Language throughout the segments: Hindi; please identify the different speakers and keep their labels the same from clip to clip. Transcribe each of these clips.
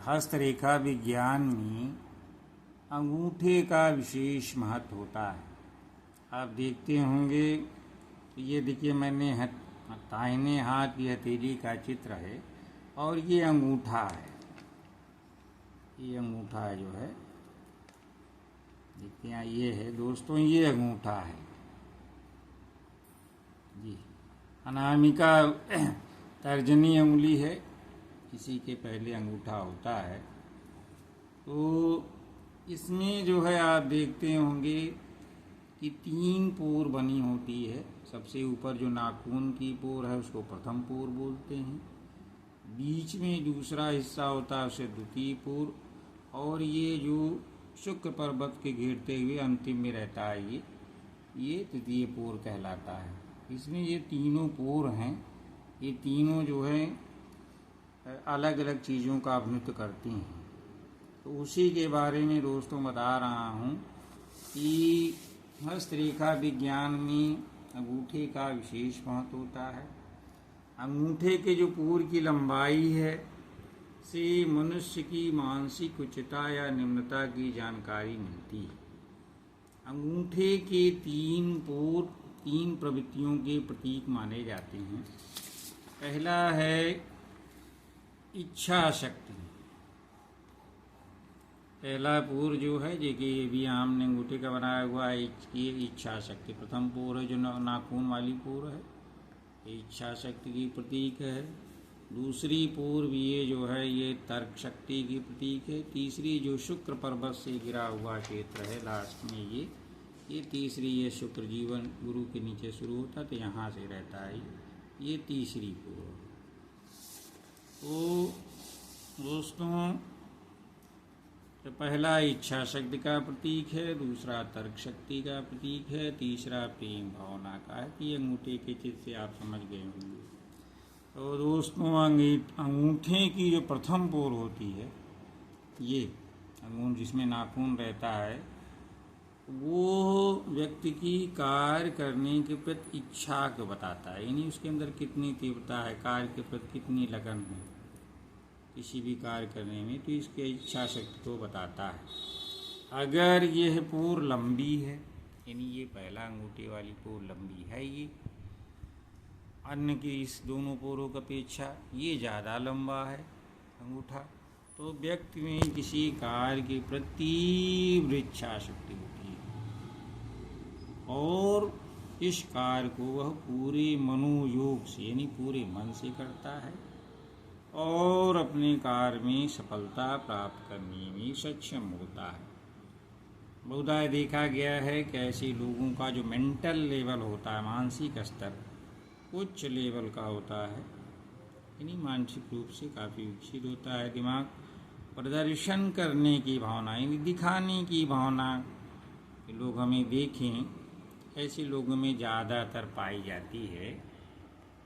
Speaker 1: हस्तरेखा विज्ञान में अंगूठे का विशेष महत्व होता है। आप देखते होंगे, ये देखिए मैंने दाहिने हाथ की हथेली का चित्र है और ये अंगूठा है। ये अंगूठा जो है देखते हैं, ये है दोस्तों, ये अंगूठा है जी। अनामिका तर्जनी उंगली है, इसी के पहले अंगूठा होता है। तो इसमें जो है आप देखते होंगे कि 3 पोर बनी होती है। सबसे ऊपर जो नाखून की पोर है उसको प्रथम पोर बोलते हैं, बीच में दूसरा हिस्सा होता है उसे द्वितीय पोर, और ये जो शुक्र पर्वत के घेरते हुए अंतिम में रहता है ये तृतीय पोर कहलाता है। इसमें ये तीनों पोर हैं, ये तीनों जो है अलग अलग चीज़ों का अभिनृत्य करती हैं। तो उसी के बारे में दोस्तों बता रहा हूँ कि हस्तरेखा विज्ञान में अंगूठे का विशेष महत्व होता है। अंगूठे के जो पोर की लंबाई है से मनुष्य की मानसिक उच्चता या निम्नता की जानकारी मिलती है। अंगूठे के 3 पोर 3 प्रवृत्तियों के प्रतीक माने जाते हैं। पहला है इच्छा शक्ति। पहला पोर जो है ये भी आम अंगूठे का बनाया हुआ है, ये इच्छा शक्ति प्रथम पोर है, जो नाखून वाली पोर है, ये इच्छा शक्ति की प्रतीक है। दूसरी पोर भी ये जो है ये तर्क शक्ति की प्रतीक है। तीसरी जो शुक्र पर्वत से घिरा हुआ क्षेत्र है लास्ट में ये तीसरी, ये शुक्र जीवन गुरु के नीचे शुरू होता तो यहाँ से रहता है ये तीसरी पोर। तो दोस्तों, तो पहला इच्छा शक्ति का प्रतीक है, दूसरा तर्क शक्ति का प्रतीक है, तीसरा प्रेम भावना का है। कि अंगूठे के चित्र से आप समझ गए होंगे। तो दोस्तों, अंगूठे की जो प्रथम पोर होती है, ये अंगूठ जिसमें नाखून रहता है, वो व्यक्ति की कार्य करने के प्रति इच्छा को बताता है। यानी उसके अंदर कितनी तीव्रता है, कार्य के प्रति कितनी लगन है किसी भी कार्य करने में, तो इसके इच्छा शक्ति को बताता है। अगर यह पोर लंबी है, यानी ये पहला अंगूठे वाली पोर लंबी है, ये अन्य के इस दोनों पोरों की अपेक्षा ये ज़्यादा लंबा है अंगूठा, तो व्यक्ति में किसी कार्य के प्रति तीव्र इच्छा शक्ति होती है और इस कार्य को वह पूरे मनोयोग से यानी पूरे मन से करता है और अपने कार्य में सफलता प्राप्त करने में सक्षम होता है। बहुधा देखा गया है कि ऐसे लोगों का जो मेंटल लेवल होता है, मानसिक स्तर उच्च लेवल का होता है, यानी मानसिक रूप से काफ़ी विकसित होता है। दिमाग प्रदर्शन करने की भावना यानी दिखाने की भावना, लोग हमें देखें, ऐसे लोगों में ज़्यादातर पाई जाती है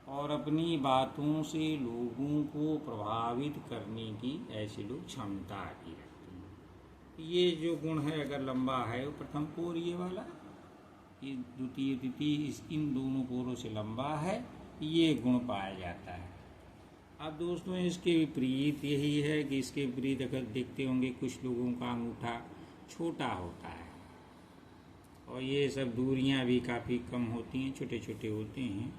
Speaker 1: और अपनी बातों से लोगों को प्रभावित करने की ऐसे लोग क्षमता आती रहती है। ये जो गुण है अगर लंबा है वो प्रथम पोर ये वाला, ये द्वितीय तृतीय इन दोनों पोरों से लंबा है, ये गुण पाया जाता है। अब दोस्तों, इसके विपरीत यही है कि इसके विपरीत अगर देखते होंगे कुछ लोगों का अंगूठा छोटा होता है और ये सब दूरियां भी काफ़ी कम होती हैं, छोटे छोटे होते हैं।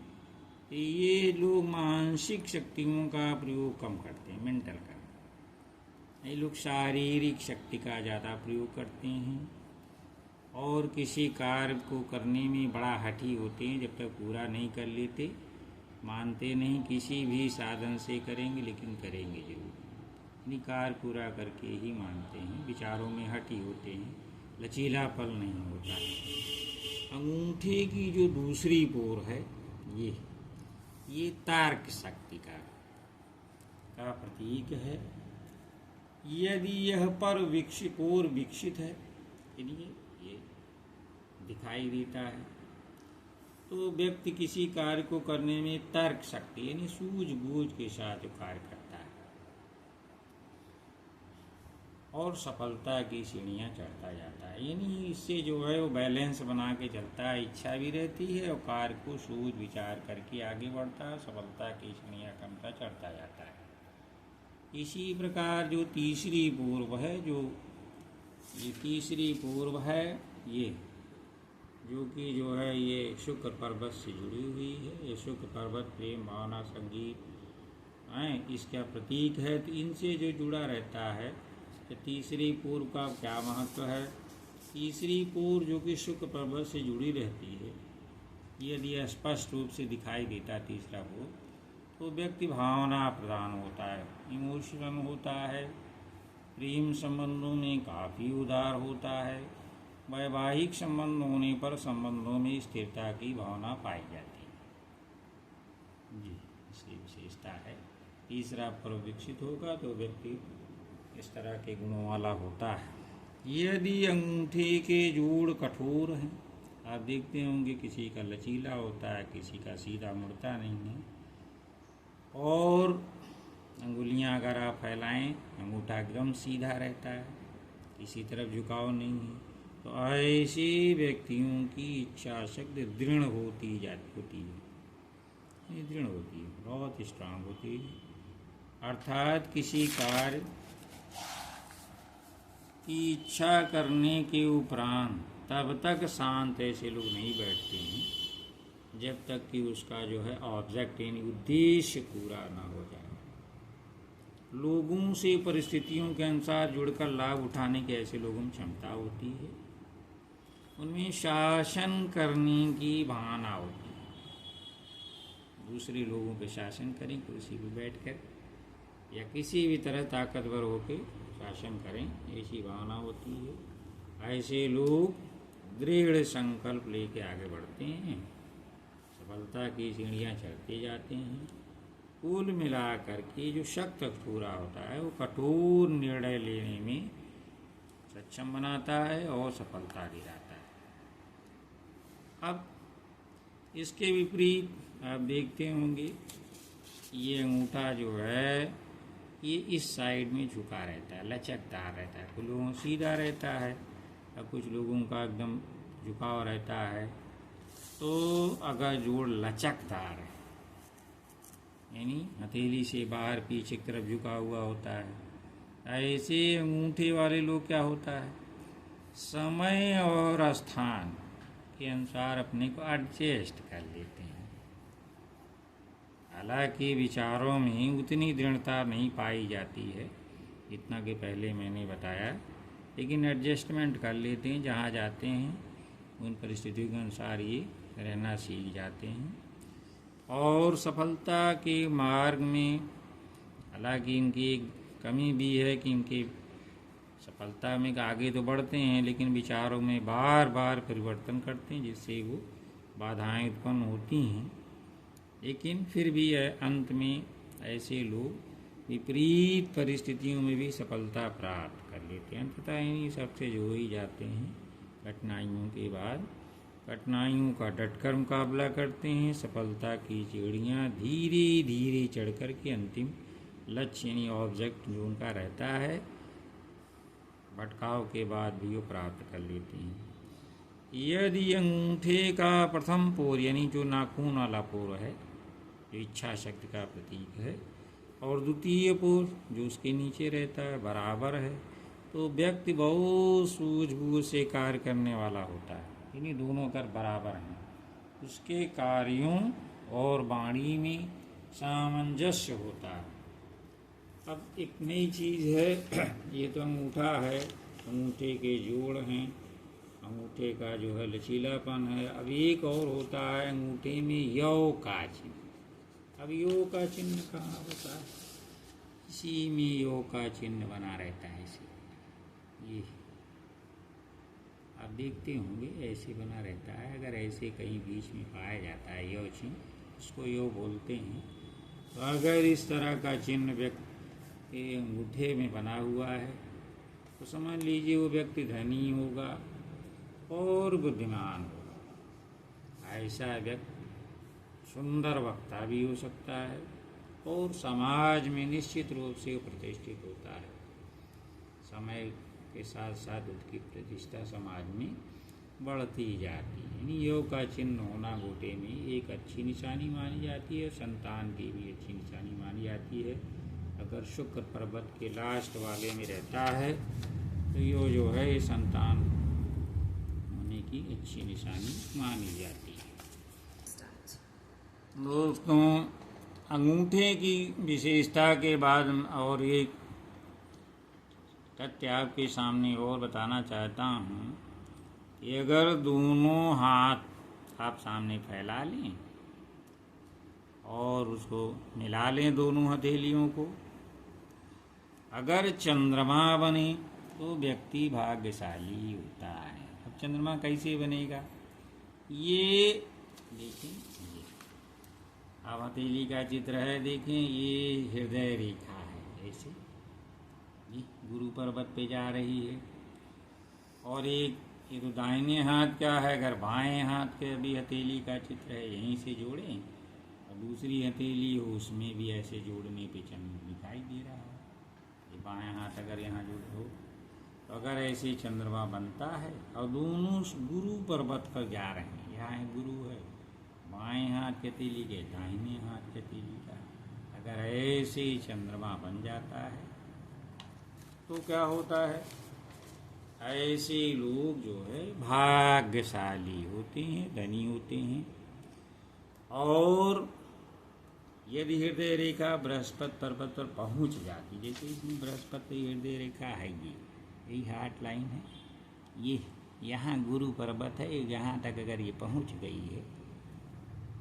Speaker 1: ये लोग मानसिक शक्तियों का प्रयोग कम करते हैं, मेंटल का। ये लोग शारीरिक शक्ति का ज़्यादा प्रयोग करते हैं और किसी कार्य को करने में बड़ा हठी होते हैं। जब तक पूरा नहीं कर लेते मानते नहीं, किसी भी साधन से करेंगे लेकिन करेंगे जरूर, यानी कार्य पूरा करके ही मानते हैं। विचारों में हठी होते हैं, लचीलापन नहीं होता है। अंगूठे की जो दूसरी पोर है ये तर्क शक्ति का प्रतीक है। यदि यह पर पोर विकसित है, यानी ये दिखाई देता है, तो व्यक्ति किसी कार्य को करने में तर्क शक्ति यानी सूझबूझ के साथ कार्य करता है और सफलता की सीढ़ियाँ चढ़ता जाता है। यानी इससे जो है वो बैलेंस बना के चलता है, इच्छा भी रहती है और कार्य को सूझ विचार करके आगे बढ़ता है, सफलता की सीढ़ियाँ क्रमशः चढ़ता जाता है। इसी प्रकार जो तीसरी पूर्व है, जो ये तीसरी पूर्व है, ये जो कि जो है ये शुक्र पर्वत से जुड़ी हुई है। ये शुक्र पर्वत प्रेम भावना संगीत हैं, इसका प्रतीक है। तो इनसे जो जुड़ा रहता है, तो तीसरी पूर्व का क्या महत्व है? तीसरी पूर्व जो कि शुक्र पर्वत से जुड़ी रहती है, यदि स्पष्ट रूप से दिखाई देता तीसरा पूर्व, तो व्यक्ति भावना प्रधान होता है, इमोशनल होता है, प्रेम संबंधों में काफ़ी उदार होता है, वैवाहिक संबंध होने पर संबंधों में स्थिरता की भावना पाई जाती है। जी, इसकी विशेषता है। तीसरा पर्व विकसित होगा तो व्यक्ति इस तरह के गुणों वाला होता है। यदि अंगूठे के जोड़ कठोर हैं, आप देखते होंगे किसी का लचीला होता है, किसी का सीधा मुड़ता नहीं है, और अंगुलियां अगर आप फैलाएं, अंगूठा एकदम सीधा रहता है, किसी तरफ झुकाव नहीं है, तो ऐसे व्यक्तियों की इच्छा शक्ति दृढ़ होती है, दृढ़ होती है, बहुत स्ट्रांग होती है। अर्थात किसी कार्य की इच्छा करने के उपरांत तब तक शांत ऐसे लोग नहीं बैठते हैं जब तक कि उसका जो है ऑब्जेक्ट यानी उद्देश्य पूरा ना हो जाए। लोगों से परिस्थितियों के अनुसार जुड़कर लाभ उठाने की ऐसे लोगों में क्षमता होती है। उनमें शासन करने की भावना होती है, दूसरे लोगों पे शासन करें, कुर्सी पर बैठकर या किसी भी तरह ताकतवर होकर शासन करें, ऐसी भावना होती है। ऐसे लोग दृढ़ संकल्प लेके आगे बढ़ते हैं, सफलता की सीढ़ियाँ चढ़ते जाते हैं। कुल मिलाकर के जो शक्त पूरा होता है वो कठोर निर्णय लेने में सक्षम बनाता है और सफलता दिलाता है। अब इसके विपरीत आप देखते होंगे ये अंगूठा जो है ये इस साइड में झुका रहता है, लचकदार रहता है। कुछ लोगों का सीधा रहता है और कुछ लोगों का एकदम झुकाव रहता है। तो अगर जोड़ लचकदार है यानी हथेली से बाहर पीछे की तरफ झुका हुआ होता है, ऐसे अंगूठे वाले लोग क्या होता है, समय और स्थान के अनुसार अपने को एडजस्ट कर लेते हैं। हालांकि विचारों में उतनी दृढ़ता नहीं पाई जाती है जितना कि पहले मैंने बताया, लेकिन एडजस्टमेंट कर लेते हैं। जहाँ जाते हैं उन परिस्थितियों के अनुसार ये रहना सीख जाते हैं। और सफलता के मार्ग में हालांकि इनकी एक कमी भी है कि इनके सफलता में आगे तो बढ़ते हैं लेकिन विचारों में बार बार परिवर्तन करते हैं, जिससे वो बाधाएं उत्पन्न होती हैं। लेकिन फिर भी अंत में ऐसे लोग विपरीत परिस्थितियों में भी सफलता प्राप्त कर लेते हैं। अंततः इन्हीं सबसे जो ही जाते हैं, कठिनाइयों के बाद कठिनाइयों का डटकर मुकाबला करते हैं। सफलता की सीढ़ियाँ धीरे धीरे चढ़कर के अंतिम लक्ष्य यानी ऑब्जेक्ट जो उनका रहता है, भटकाव के बाद भी वो प्राप्त कर लेते हैं। यदि अंगूठे का प्रथम पोर यानी जो नाखून वाला पोर है, जो इच्छा शक्ति का प्रतीक है, और द्वितीय पोर जो उसके नीचे रहता है बराबर है, तो व्यक्ति बहुत सूझबूझ से कार्य करने वाला होता है। यानी दोनों कर बराबर हैं, उसके कार्यों और वाणी में सामंजस्य होता है। अब एक नई चीज़ है, ये तो अंगूठा है, अंगूठे के जोड़ हैं, अंगूठे का जो है लचीलापन है। अब एक और होता है अंगूठे में यौ का चिन्ह। अब यो का चिन्ह कहाँ होता है? इसी में यो का चिन्ह बना रहता है। इसे ये आप देखते होंगे ऐसे बना रहता है। अगर ऐसे कहीं बीच में पाया जाता है यो चिन्ह, उसको यो बोलते हैं। तो अगर इस तरह का चिन्ह व्यक्ति के अंगूठे में बना हुआ है तो समझ लीजिए वो व्यक्ति धनी होगा और बुद्धिमान होगा। ऐसा व्यक्ति सुंदर वक्ता भी हो सकता है और समाज में निश्चित रूप से प्रतिष्ठित होता है। समय के साथ साथ उसकी प्रतिष्ठा समाज में बढ़ती जाती है। यानी योग का चिन्ह होना अंगूठे में एक अच्छी निशानी मानी जाती है, संतान की भी अच्छी निशानी मानी जाती है। अगर शुक्र पर्वत के लास्ट वाले में रहता है तो ये जो है ये संतान होने की अच्छी निशानी मानी जाती है। दोस्तों, अंगूठे की विशेषता के बाद और एक तथ्य आपके सामने और बताना चाहता हूँ कि अगर दोनों हाथ आप सामने फैला लें और उसको मिला लें दोनों हथेलियों को, अगर चंद्रमा बने तो व्यक्ति भाग्यशाली होता है। अब चंद्रमा कैसे बनेगा, ये देखें, ये अब हथेली का चित्र है, देखें ये हृदय रेखा है, ऐसे ये गुरु पर्वत पे जा रही है। और एक ये तो दाहिने हाथ का है, अगर बाएं हाथ के अभी हथेली का चित्र है यहीं से जोड़ें और दूसरी हथेली हो उसमें भी ऐसे जोड़ने पे चंद्र दिखाई दे रहा है। ये बाएं हाथ अगर यहाँ जोड़ हो तो अगर ऐसे चंद्रमा बनता है और दोनों गुरु पर्वत पर जा रहे हैं, यहाँ गुरु है बाएं हाथ के हथेली के दाहिने हाथ के हथेली का, अगर ऐसे चंद्रमा बन जाता है तो क्या होता है, ऐसे लोग जो है भाग्यशाली होते हैं, धनी होते हैं। और यदि हृदय रेखा बृहस्पति पर्वत पर पहुंच जाती, जैसे इसमें बृहस्पति हृदय रेखा है, ये यही हार्ट लाइन है, ये यहाँ गुरु पर्वत है, यहाँ तक अगर ये पहुंच गई है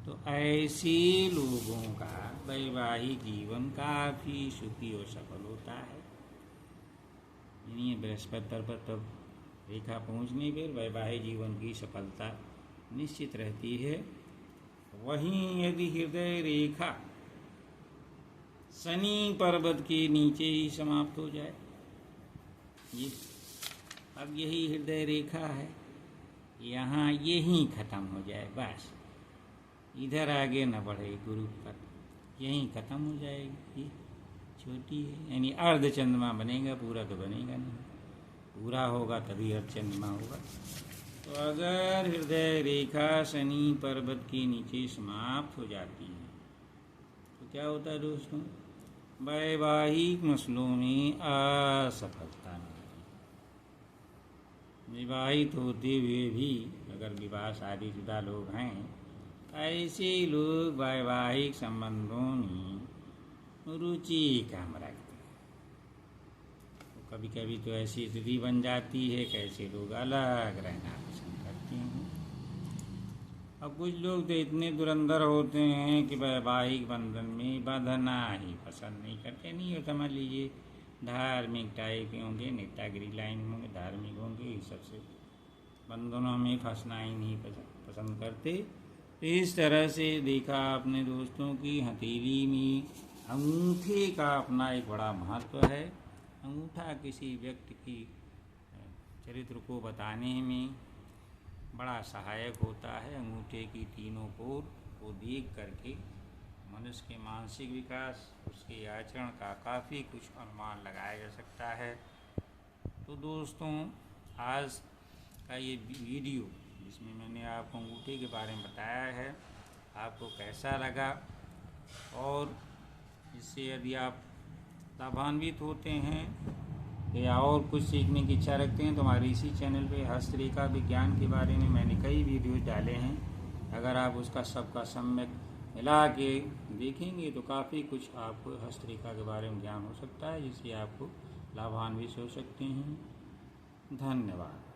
Speaker 1: तो ऐसे लोगों का वैवाहिक जीवन काफ़ी सुखी और सफल होता है। यानी बृहस्पति पर्वत पर रेखा पहुँचने पर वैवाहिक जीवन की सफलता निश्चित रहती है। वहीं यदि हृदय रेखा शनि पर्वत के नीचे ही समाप्त हो जाए, ये अब यही हृदय रेखा है, यहाँ यहीं खत्म हो जाए, बस इधर आगे न बढ़े गुरु पर, यहीं खत्म हो जाएगी, ये छोटी है, यानी अर्ध चंद्रमा बनेगा, पूरा तो बनेगा नहीं, पूरा होगा तभी अर्ध चंद्रमा होगा। तो अगर हृदय रेखा शनि पर्वत के नीचे समाप्त हो जाती है तो क्या होता है दोस्तों, वैवाहिक मसलों में असफलता मिलती है। विवाहित होते हुए भी अगर विवाह शादीशुदा लोग हैं, ऐसे लोग वैवाहिक संबंधों में रुचि कम रखते हैं। तो कभी कभी तो ऐसी स्थिति बन जाती है कि ऐसे लोग अलग रहना पसंद करते हैं। अब कुछ लोग तो इतने दुरंदर होते हैं कि वैवाहिक बंधन में बंधना ही पसंद नहीं करते। नहीं हो समझ लीजिए धार्मिक टाइप के होंगे, नेतागिरी लाइन होंगे, धार्मिक होंगे, इस सबसे बंधनों में फंसना ही नहीं पसंद करते। तो इस तरह से देखा आपने दोस्तों की हथेली में अंगूठे का अपना एक बड़ा महत्व है। अंगूठा किसी व्यक्ति की चरित्र को बताने में बड़ा सहायक होता है। अंगूठे की तीनों कोर को देख करके मनुष्य के मानसिक विकास, उसके आचरण का काफ़ी कुछ अनुमान लगाया जा सकता है। तो दोस्तों आज का ये वीडियो जिसमें मैंने आपको अंगूठे के बारे में बताया है, आपको कैसा लगा, और इससे यदि आप लाभान्वित होते हैं या और कुछ सीखने की इच्छा रखते हैं तो हमारे इसी चैनल पे हस्तरेखा विज्ञान के बारे में मैंने कई वीडियो डाले हैं। अगर आप उसका सबका सम्यक मिला के देखेंगे तो काफ़ी कुछ आपको हस्तरेखा के बारे में ज्ञान हो सकता है, जिससे आपको लाभान्वित हो सकते हैं। धन्यवाद।